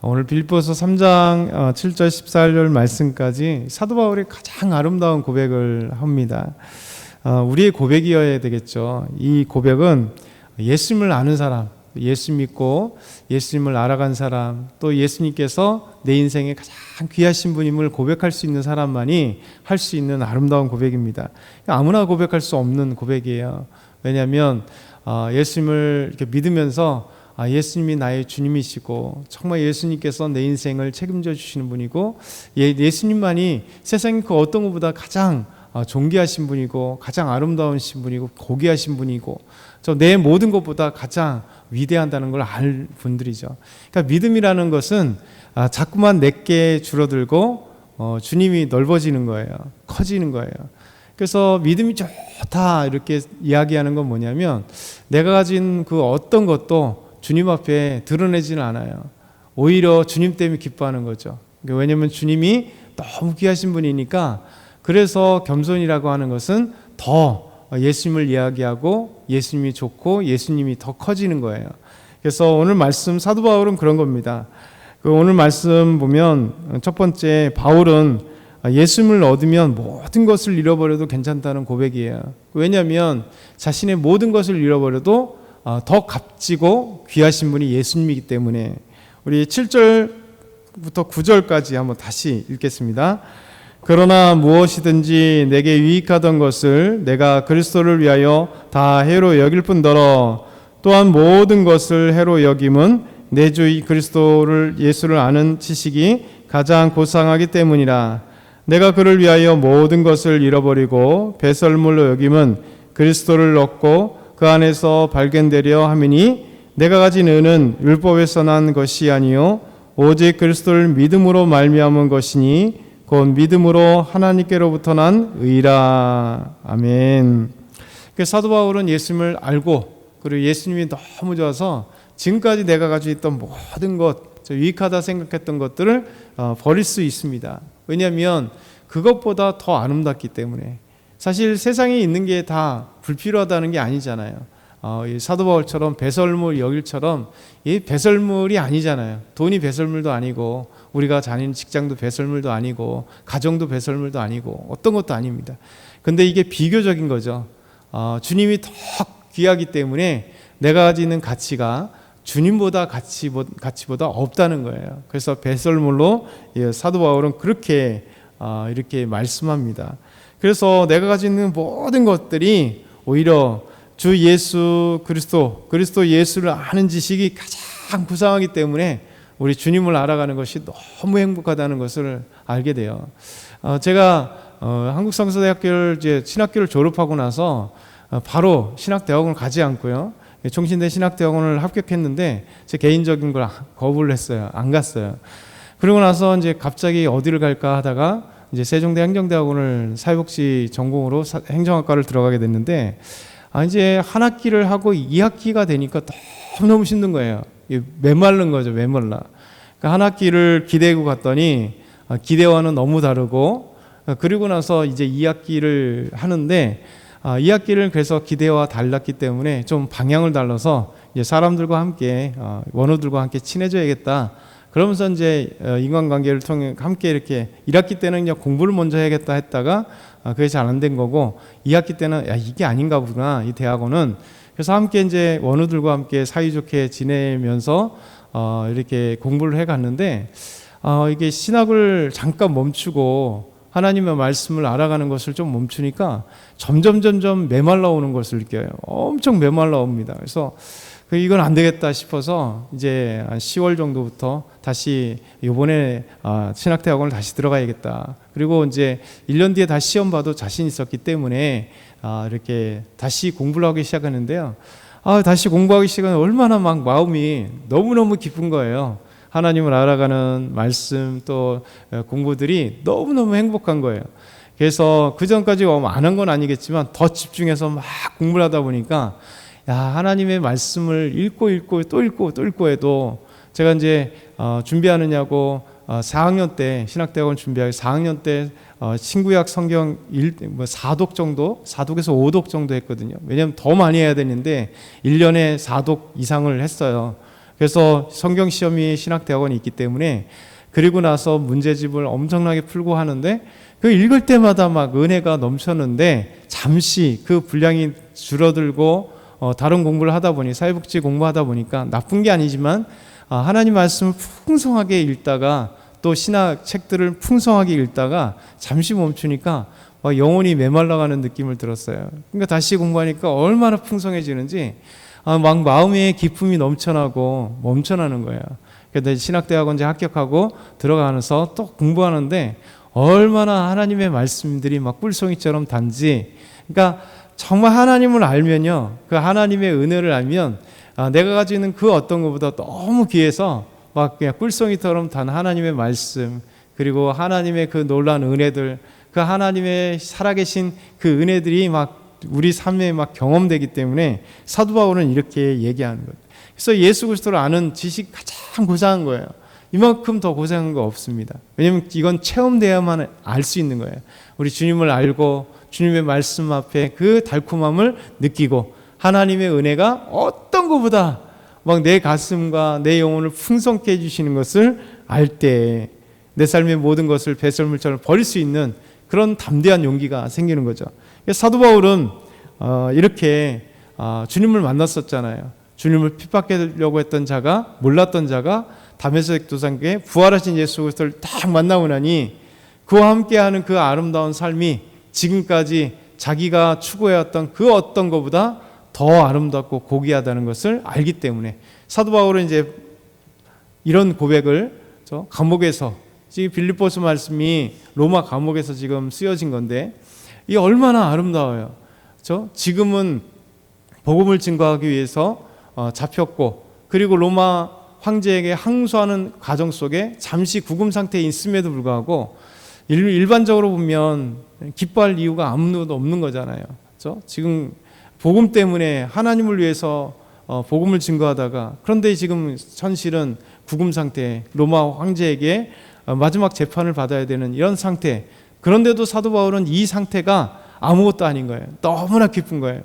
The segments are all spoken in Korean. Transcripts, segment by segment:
오늘 빌립보서 3장 7절 14절 말씀까지 사도 바울이 가장 아름다운 고백을 합니다. 우리의 고백이어야 되겠죠. 이 고백은 예수님을 아는 사람, 예수 믿고 예수님을 알아간 사람, 또 예수님께서 내 인생에 가장 귀하신 분임을 고백할 수 있는 사람만이 할 수 있는 아름다운 고백입니다. 아무나 고백할 수 없는 고백이에요. 왜냐하면 예수님을 이렇게 믿으면서 예수님이 나의 주님이시고 정말 예수님께서 내 인생을 책임져 주시는 분이고 예수님만이 세상 그 어떤 것보다 가장 존귀하신 분이고 가장 아름다우신 분이고 고귀하신 분이고 내 모든 것보다 가장 위대하다는 걸 알 분들이죠. 그러니까 믿음이라는 것은 자꾸만 내게 줄어들고 주님이 넓어지는 거예요. 커지는 거예요. 그래서 믿음이 좋다 이렇게 이야기하는 건 뭐냐면 내가 가진 그 어떤 것도 주님 앞에 드러내지는 않아요. 오히려 주님 때문에 기뻐하는 거죠. 왜냐하면 주님이 너무 귀하신 분이니까. 그래서 겸손이라고 하는 것은 더 예수님을 이야기하고 예수님이 좋고 예수님이 더 커지는 거예요. 그래서 오늘 말씀 사도 바울은 그런 겁니다. 오늘 말씀 보면 첫 번째 바울은 예수님을 얻으면 모든 것을 잃어버려도 괜찮다는 고백이에요. 왜냐하면 자신의 모든 것을 잃어버려도 더 값지고 귀하신 분이 예수님이기 때문에. 우리 7절부터 9절까지 한번 다시 읽겠습니다. 그러나 무엇이든지 내게 유익하던 것을 내가 그리스도를 위하여 다 해로 여길 뿐더러 또한 모든 것을 해로 여김은 내 주 그리스도를 예수를 아는 지식이 가장 고상하기 때문이라. 내가 그를 위하여 모든 것을 잃어버리고 배설물로 여김은 그리스도를 얻고 그 안에서 발견되려 함이니 내가 가진 의는 율법에서 난 것이 아니요 오직 그리스도를 믿음으로 말미암은 것이니 곧 믿음으로 하나님께로부터 난 의라. 아멘. 사도 바울은 예수님을 알고 그리고 예수님이 너무 좋아서 지금까지 내가 가지고 있던 모든 것, 유익하다 생각했던 것들을 버릴 수 있습니다. 왜냐하면 그것보다 더 아름답기 때문에. 사실 세상에 있는 게 다 불필요하다는 게 아니잖아요. 사도 바울처럼 배설물 여길처럼 이 배설물이 아니잖아요. 돈이 배설물도 아니고 우리가 다니는 직장도 배설물도 아니고 가정도 배설물도 아니고 어떤 것도 아닙니다. 근데 이게 비교적인 거죠. 주님이 더 귀하기 때문에 내가 가지는 가치가 주님보다 가치보다 없다는 거예요. 그래서 배설물로 사도 바울은 그렇게 이렇게 말씀합니다. 그래서 내가 가지고 있는 모든 것들이 오히려 주 예수 그리스도 예수를 아는 지식이 가장 구상하기 때문에 우리 주님을 알아가는 것이 너무 행복하다는 것을 알게 돼요. 제가 한국성서대학교를 이제 신학교를 졸업하고 나서 바로 신학대학원을 가지 않고요. 총신대 신학대학원을 합격했는데 제 개인적인 걸 거부를 했어요. 안 갔어요. 그러고 나서 이제 갑자기 어디를 갈까 하다가 이제 세종대 행정대학원을 사회복지 전공으로 행정학과를 들어가게 됐는데 이제 한 학기를 하고 2학기가 되니까 너무너무 힘든 거예요. 메말른 거죠. 메말라. 그러니까 한 학기를 기대고 갔더니 기대와는 너무 다르고 그리고 나서 이제 2학기를 하는데 2학기를 그래서 기대와 달랐기 때문에 좀 방향을 달라서 이제 사람들과 함께 원우들과 함께 친해져야겠다. 그러면서 이제 인간관계를 통해 함께 이렇게 1학기 때는 그냥 공부를 먼저 해야겠다 했다가 그게 잘 안 된 거고 2학기 때는 야 이게 아닌가 보구나 이 대학원은. 그래서 함께 이제 원우들과 함께 사이좋게 지내면서 이렇게 공부를 해갔는데 이게 신학을 잠깐 멈추고 하나님의 말씀을 알아가는 것을 좀 멈추니까 점점 메말라 오는 것을 느껴요. 엄청 메말라 옵니다. 그래서 이건 안 되겠다 싶어서 이제 10월 정도부터 다시 이번에 신학대학원을 다시 들어가야겠다. 그리고 이제 1년 뒤에 다시 시험 봐도 자신 있었기 때문에 이렇게 다시 공부를 하기 시작하는데요. 다시 공부하기 시작하면 얼마나 막 마음이 너무너무 기쁜 거예요. 하나님을 알아가는 말씀 또 공부들이 너무너무 행복한 거예요. 그래서 그 전까지 안 한 건 아니겠지만 더 집중해서 막 공부를 하다 보니까 하나님의 말씀을 읽고 또 읽고 해도 제가 이제 준비하느냐고 4학년 때 신학대학원 준비하기 4학년 때 신구약 성경 4독 정도 4독에서 5독 정도 했거든요. 왜냐하면 더 많이 해야 되는데 1년에 4독 이상을 했어요. 그래서 성경 시험이 신학대학원이 있기 때문에 그리고 나서 문제집을 엄청나게 풀고 하는데 그 읽을 때마다 막 은혜가 넘쳤는데 잠시 그 분량이 줄어들고 다른 공부를 하다 보니 사회복지 공부하다 보니까 나쁜 게 아니지만 하나님 말씀을 풍성하게 읽다가 또 신학 책들을 풍성하게 읽다가 잠시 멈추니까 영혼이 메말라가는 느낌을 들었어요. 그러니까 다시 공부하니까 얼마나 풍성해지는지 막 마음의 기쁨이 넘쳐나고 멈춰나는 거예요. 그래서 신학대학원 이제 합격하고 들어가면서 또 공부하는데 얼마나 하나님의 말씀들이 막 꿀송이처럼 단지, 그러니까 정말 하나님을 알면요, 그 하나님의 은혜를 알면 내가 가지고 있는 그 어떤 것보다 너무 귀해서 막 그냥 꿀송이처럼 단 하나님의 말씀, 그리고 하나님의 그 놀라운 은혜들, 그 하나님의 살아계신 그 은혜들이 막 우리 삶에 막 경험되기 때문에 사도 바울은 이렇게 얘기하는 거예요. 그래서 예수 그리스도를 아는 지식 가장 고상한 거예요. 이만큼 더 고상한 거 없습니다. 왜냐하면 이건 체험돼야만 알 수 있는 거예요. 우리 주님을 알고 주님의 말씀 앞에 그 달콤함을 느끼고 하나님의 은혜가 어떤 것보다 막 내 가슴과 내 영혼을 풍성케 해주시는 것을 알 때 내 삶의 모든 것을 배설물처럼 버릴 수 있는 그런 담대한 용기가 생기는 거죠. 사도 바울은 이렇게 주님을 만났었잖아요. 주님을 핍박하려고 했던 자가, 몰랐던 자가 다메섹 도상교에 부활하신 예수 그리스도를 딱 만나고 나니 그와 함께하는 그 아름다운 삶이 지금까지 자기가 추구해왔던 그 어떤 것보다 더 아름답고 고귀하다는 것을 알기 때문에 사도 바울은 이제 이런 고백을 감옥에서, 지금 빌립보서 말씀이 로마 감옥에서 지금 쓰여진 건데 이게 얼마나 아름다워요. 지금은 복음을 증거하기 위해서 잡혔고, 그리고 로마 황제에게 항소하는 과정 속에 잠시 구금 상태에 있음에도 불구하고 일반적으로 보면 기뻐할 이유가 아무도 없는 거잖아요. 지금 복음 때문에 하나님을 위해서 복음을 증거하다가, 그런데 지금 현실은 구금 상태, 로마 황제에게 마지막 재판을 받아야 되는 이런 상태. 그런데도 사도 바울은 이 상태가 아무것도 아닌 거예요. 너무나 기쁜 거예요.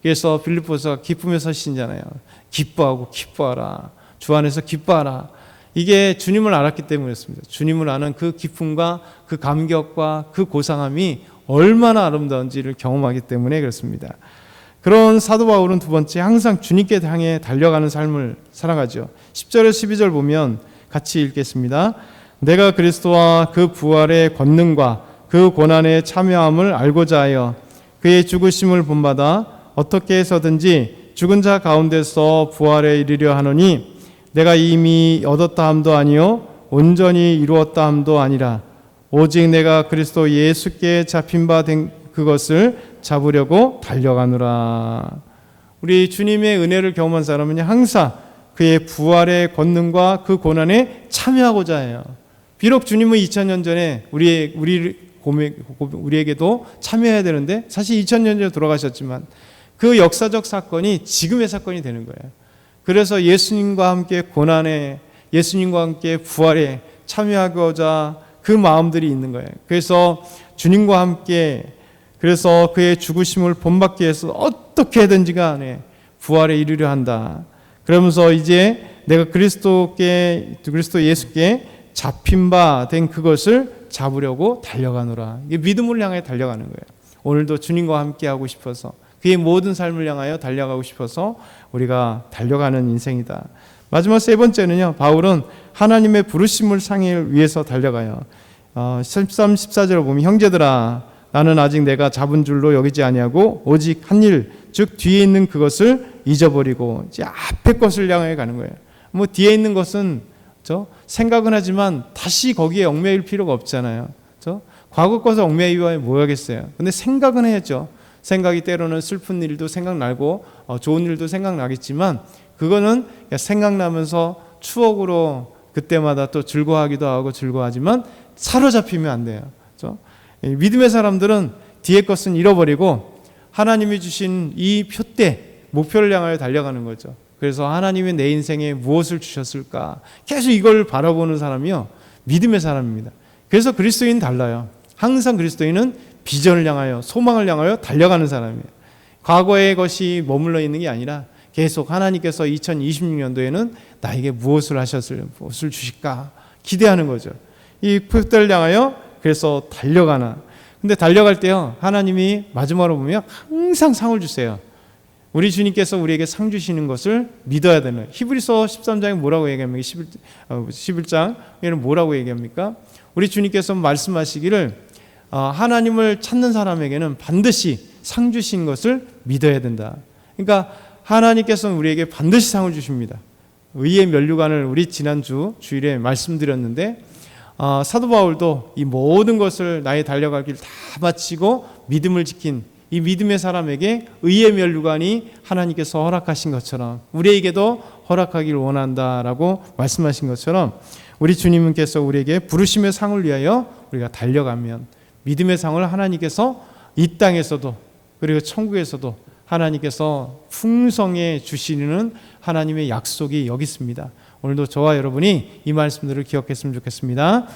그래서 빌립보서가 기쁨에서 신잖아요. 기뻐하고 기뻐하라. 주 안에서 기뻐하라. 이게 주님을 알았기 때문이었습니다. 주님을 아는 그 기쁨과 그 감격과 그 고상함이 얼마나 아름다운지를 경험하기 때문에 그렇습니다. 그런 사도 바울은 두 번째, 항상 주님께 향해 달려가는 삶을 살아가죠. 10절에서 12절 보면 같이 읽겠습니다. 내가 그리스도와 그 부활의 권능과 그 고난의 참여함을 알고자 하여 그의 죽으심을 본받아 어떻게 해서든지 죽은 자 가운데서 부활에 이르려 하노니 내가 이미 얻었다 함도 아니요 온전히 이루었다 함도 아니라 오직 내가 그리스도 예수께 잡힌 바 된 그것을 잡으려고 달려가노라. 우리 주님의 은혜를 경험한 사람은 항상 그의 부활의 권능과 그 고난에 참여하고자 해요. 비록 주님은 2000년 전에 우리에게도 참여해야 되는데 사실 2000년 전에 돌아가셨지만 그 역사적 사건이 지금의 사건이 되는 거예요. 그래서 예수님과 함께 고난에, 예수님과 함께 부활에 참여하고자 그 마음들이 있는 거예요. 그래서 주님과 함께, 그래서 그의 죽으심을 본받기 위해서 어떻게든지 간에 부활에 이르려 한다. 그러면서 이제 내가 그리스도 예수께 잡힌 바 된 그것을 잡으려고 달려가노라. 이게 믿음을 향해 달려가는 거예요. 오늘도 주님과 함께 하고 싶어서, 그의 모든 삶을 향하여 달려가고 싶어서 우리가 달려가는 인생이다. 마지막 세 번째는요, 바울은 하나님의 부르심을 상을 위해서 달려가요. 13, 14절을 보면 형제들아 나는 아직 내가 잡은 줄로 여기지 아니하고 오직 한 일, 즉 뒤에 있는 그것을 잊어버리고 이제 앞에 것을 향해 가는 거예요. 뭐 뒤에 있는 것은 생각은 하지만 다시 거기에 얽매일 필요가 없잖아요. 과거 것에 얽매이면 뭐 하겠어요. 근데 생각은 해야죠. 생각이 때로는 슬픈 일도 생각나고 좋은 일도 생각나겠지만 그거는 생각나면서 추억으로 그때마다 또 즐거워하기도 하고 즐거워하지만 사로잡히면 안 돼요. 믿음의 사람들은 뒤의 것은 잃어버리고 하나님이 주신 이 표대, 목표를 향하여 달려가는 거죠. 그래서 하나님이 내 인생에 무엇을 주셨을까 계속 이걸 바라보는 사람이요, 믿음의 사람입니다. 그래서 그리스도인은 달라요. 항상 그리스도인은 비전을 향하여, 소망을 향하여 달려가는 사람이에요. 과거의 것이 머물러 있는 게 아니라 계속 하나님께서 2026년도에는 나에게 무엇을 주실까 기대하는 거죠. 이 표대를 향하여 그래서 달려가나. 근데 달려갈 때요, 하나님이 마지막으로 보면 항상 상을 주세요. 우리 주님께서 우리에게 상 주시는 것을 믿어야 되는. 히브리서 13장에 뭐라고 얘기합니까? 11장에는 뭐라고 얘기합니까? 우리 주님께서 말씀하시기를 하나님을 찾는 사람에게는 반드시 상 주신 것을 믿어야 된다. 그러니까 하나님께서는 우리에게 반드시 상을 주십니다. 의의 면류관을 우리 지난주 주일에 말씀드렸는데 사도 바울도 이 모든 것을 나의 달려갈 길 다 마치고 믿음을 지킨 이 믿음의 사람에게 의의 면류관이 하나님께서 허락하신 것처럼 우리에게도 허락하기를 원한다라고 말씀하신 것처럼 우리 주님께서 우리에게 부르심의 상을 위하여 우리가 달려가면 믿음의 상을 하나님께서 이 땅에서도 그리고 천국에서도 하나님께서 풍성해 주시는 하나님의 약속이 여기 있습니다. 오늘도 저와 여러분이 이 말씀들을 기억했으면 좋겠습니다.